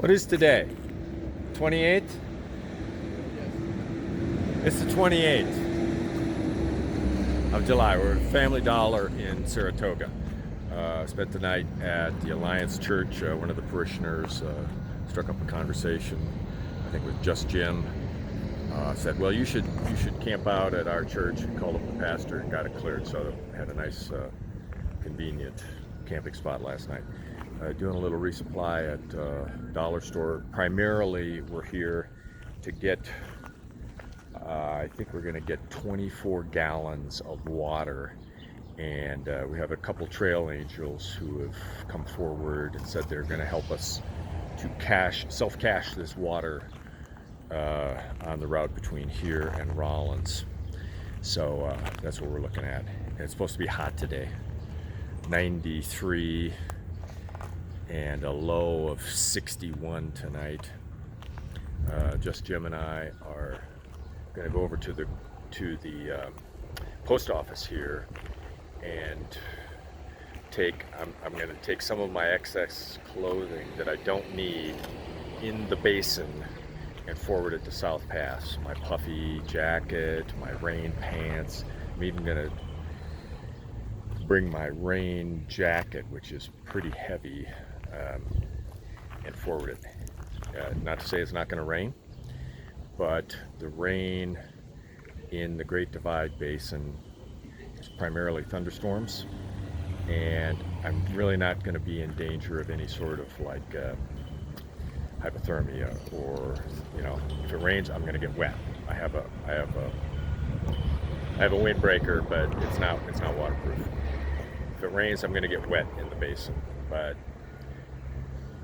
What is today? 28th? It's the 28th of July. We're at Family Dollar in Saratoga. Spent the night at the Alliance Church. One of the parishioners struck up a conversation, I think with Just Jim. Said, well, you should camp out at our church. Called up the pastor and got it cleared, so had a nice convenient camping spot last night. Doing a little resupply at dollar store. Primarily we're here to get I think we're going to get 24 gallons of water, and we have a couple trail angels who have come forward and said they're going to help us to self-cache this water on the route between here and Rollins. So that's what we're looking at. And it's supposed to be hot today, 93 and a low of 61 tonight. Just Jim and I are going to go over to the post office here and I'm going to take some of my excess clothing that I don't need in the basin and forward it to South Pass. My puffy jacket, my rain pants. I'm even going to bring my rain jacket, which is pretty heavy, and forward it. Not to say it's not going to rain, but the rain in the Great Divide Basin is primarily thunderstorms, and I'm really not going to be in danger of any sort of like hypothermia, or if it rains, I'm going to get wet. I have a windbreaker, but it's not waterproof. If it rains, I'm going to get wet in the basin, but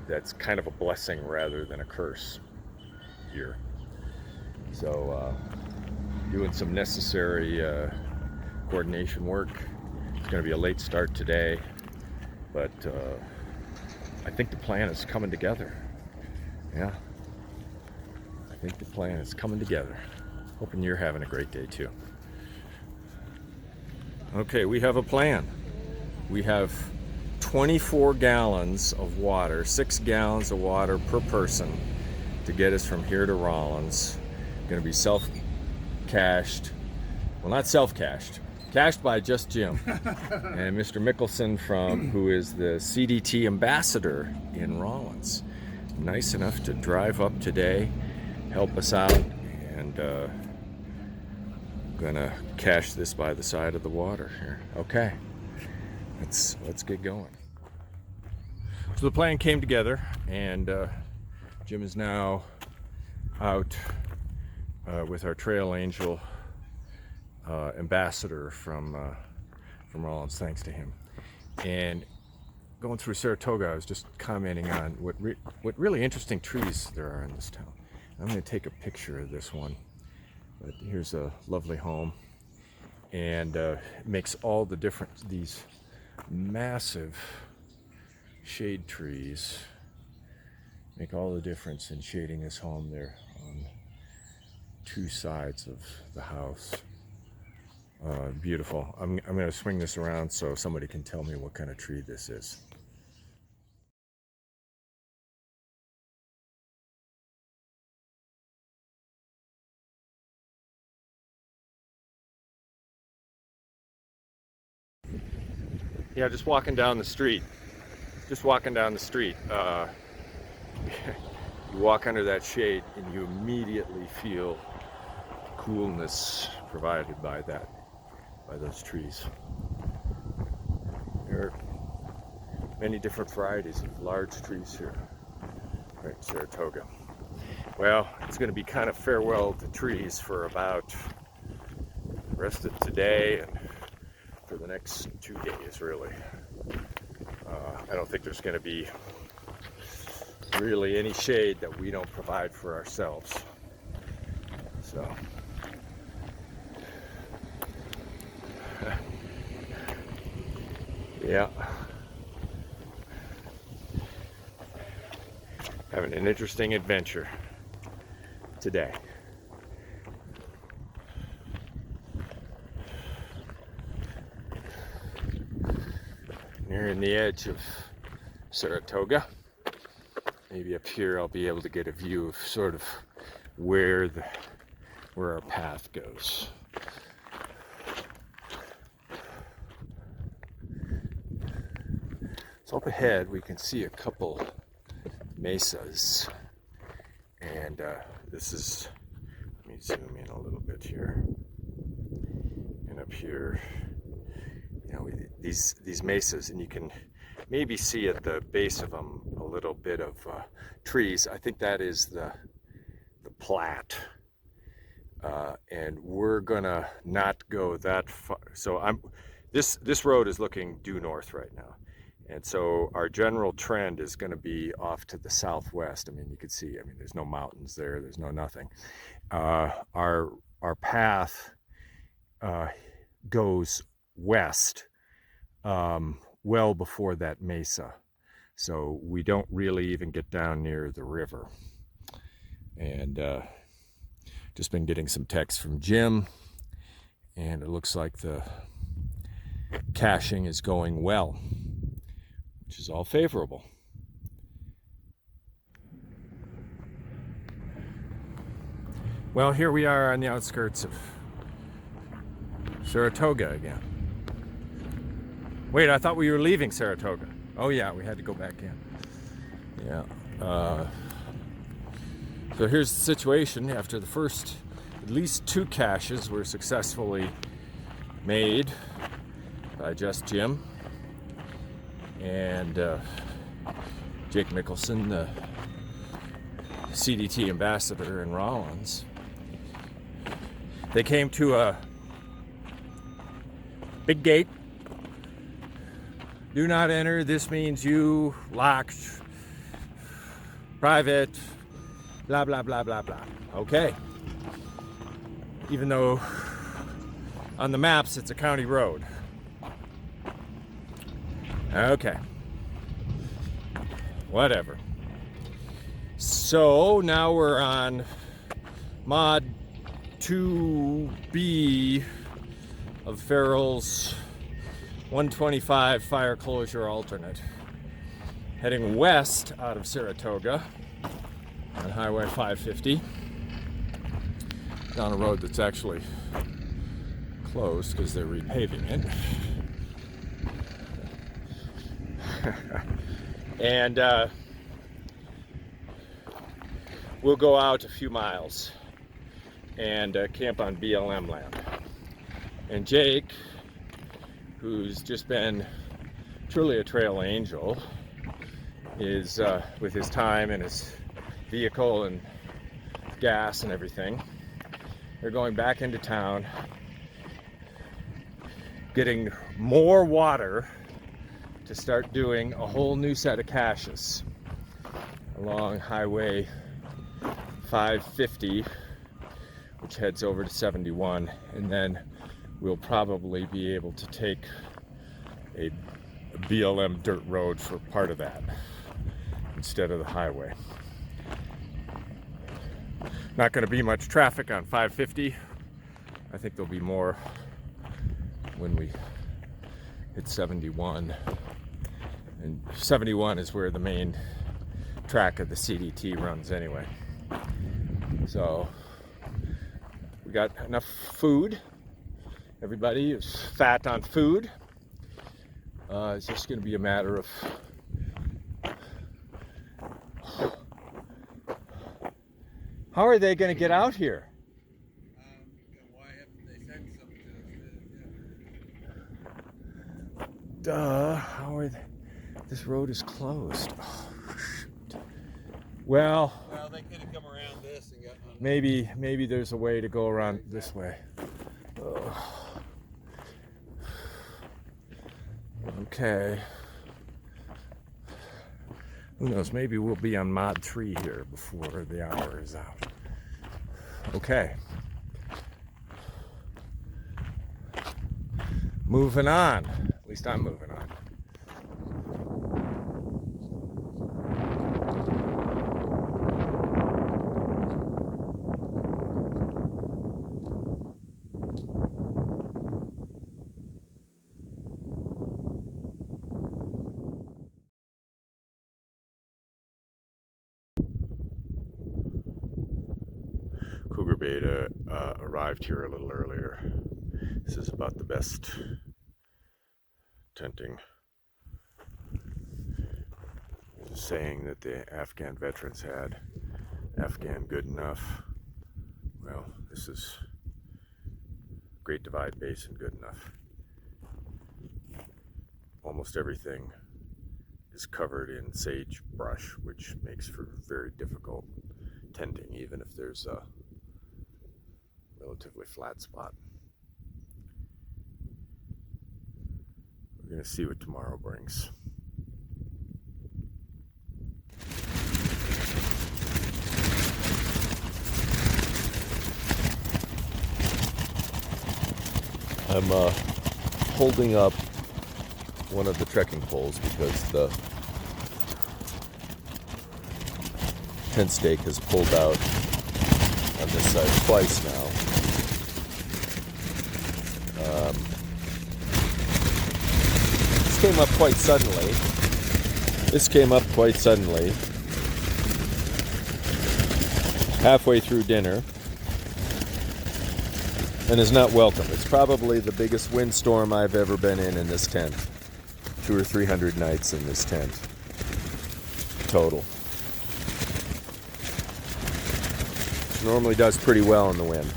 that's kind of a blessing rather than a curse here. So doing some necessary coordination work. It's going to be a late start today, but I think the plan is coming together. Yeah, I think the plan is coming together. Hoping you're having a great day too. Okay, we have a plan. We have 24 gallons of water, 6 gallons of water per person to get us from here to Rollins. Going to be self-cached, well, not self-cached, cached by Just Jim and Mr. Mickelson, who is the CDT ambassador in Rollins. Nice enough to drive up today, help us out, and gonna cache this by the side of the water here. Okay, let's get going. So the plan came together, and Jim is now out with our trail angel ambassador from Rollins, thanks to him. And going through Saratoga, I was just commenting on what really interesting trees there are in this town. I'm going to take a picture of this one. But here's a lovely home, and it makes all the difference. These massive shade trees make all the difference in shading this home there on two sides of the house. Beautiful. I'm going to swing this around so somebody can tell me what kind of tree this is. Yeah, just walking down the street. You walk under that shade and you immediately feel the coolness provided by those trees. There are many different varieties of large trees here, right in Saratoga. Well, it's going to be kind of farewell to trees for about the rest of today and for the next 2 days, really. I don't think there's going to be really any shade that we don't provide for ourselves. So, yeah. Having an interesting adventure today. Nearing the edge of Saratoga. maybe up here I'll be able to get a view of sort of where our path goes. So up ahead we can see a couple mesas, and this is, let me zoom in a little bit here, and up here, you know, these mesas, and you can maybe see at the base of them a little bit of trees. I think that is the Platte, and we're gonna not go that far. So this road is looking due north right now, and so our general trend is going to be off to the southwest. I mean, you can see, I mean, there's no mountains there, there's no nothing. Our path goes west, well before that mesa, so we don't really even get down near the river. And just been getting some texts from Jim, and it looks like the caching is going well, which is all favorable. Well, here we are on the outskirts of Saratoga again. Wait, I thought we were leaving Saratoga. Oh yeah, we had to go back in. Yeah. So here's the situation. After the first, at least 2 caches were successfully made by Just Jim and Jake Mickelson, the CDT ambassador in Rollins. They came to a big gate. Do not enter. This means you locked, private, blah, blah, blah, blah, blah. Okay. Even though on the maps it's a county road. Okay. Whatever. So now we're on mod 2B of Farrell's 125 fire closure alternate, heading west out of Saratoga on Highway 550 down a road that's actually closed because they're repaving it. And we'll go out a few miles and camp on BLM land. And Jake, who's just been truly a trail angel, is with his time and his vehicle and gas and everything, they're going back into town, getting more water to start doing a whole new set of caches along Highway 550, which heads over to 71, and then we'll probably be able to take a BLM dirt road for part of that instead of the highway. Not going to be much traffic on 550. I think there'll be more when we hit 71. And 71 is where the main track of the CDT runs anyway. So we got enough food. Everybody is fat on food. It's just going to be a matter of how are they going to get out here? Why haven't they sent some to us? Duh, how are they? This road is closed. Oh, shoot. Well, They could have come around this and gotten on. maybe there's a way to go around this way. Ugh. Okay. Who knows? Maybe we'll be on mod 3 here before the hour is out. Okay. Moving on. At least I'm moving on. Cougar Beta arrived here a little earlier. This is about the best tenting. There's a saying that the Afghan veterans had, Afghan good enough. Well, this is Great Divide Basin good enough. Almost everything is covered in sagebrush, which makes for very difficult tenting, even if there's a relatively flat spot. We're going to see what tomorrow brings. I'm holding up one of the trekking poles because the tent stake has pulled out on this side twice now. This came up quite suddenly. Halfway through dinner. And is not welcome. It's probably the biggest windstorm I've ever been in this tent. 200 or 300 nights in this tent. Total. Which normally does pretty well in the wind.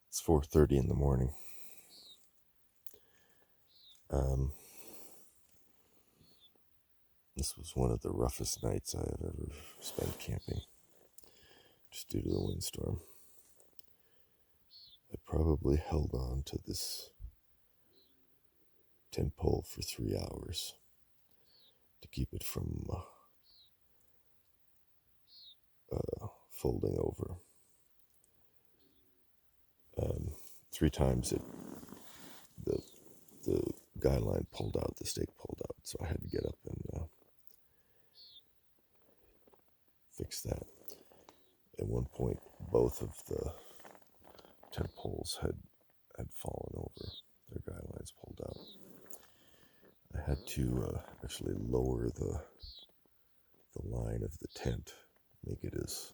It's 4:30 in the morning. This was one of the roughest nights I have ever spent camping, just due to the windstorm. I probably held on to this tent pole for 3 hours to keep it from folding over. 3 times the guy line pulled out, the stake pulled out, so I had to get up and fix that. At one point, both of the tent poles had fallen over. Their guy lines pulled out. I had to actually lower the line of the tent, make it as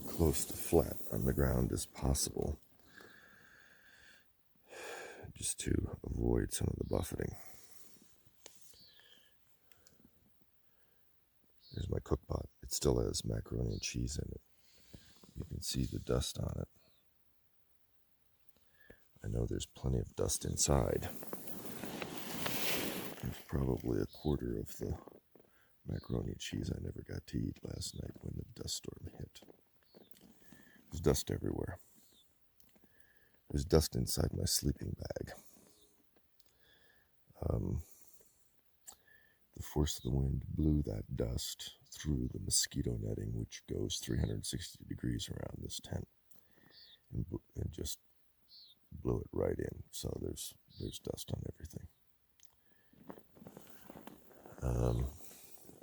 close to flat on the ground as possible, just to avoid some of the buffeting. Here's my cook pot. It still has macaroni and cheese in it. You can see the dust on it. I know there's plenty of dust inside. There's probably a quarter of the macaroni and cheese I never got to eat last night when the dust storm hit. There's dust everywhere. There's dust inside my sleeping bag. The force of the wind blew that dust through the mosquito netting, which goes 360 degrees around this tent, and just blew it right in. So there's dust on everything.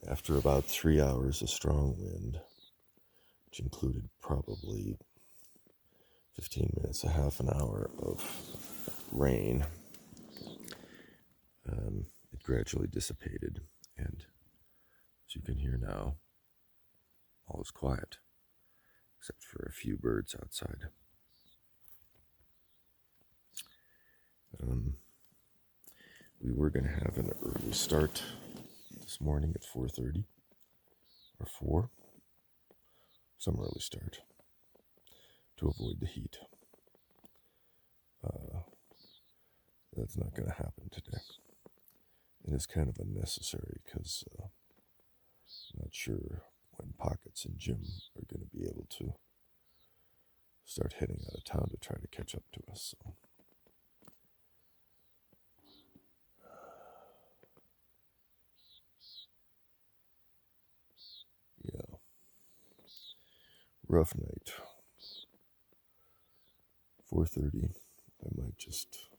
After about 3 hours of strong wind, which included probably 15 minutes, a half an hour of rain, it gradually dissipated, and as you can hear now, all is quiet, except for a few birds outside. We were going to have an early start this morning at 4:30 or 4, some early start, to avoid the heat. That's not going to happen today. It is kind of unnecessary because I'm not sure when Pockets and Jim are going to be able to start heading out of town to try to catch up to us. So. Yeah. Rough night. 4:30. I might just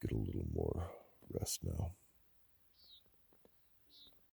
get a little more rest now.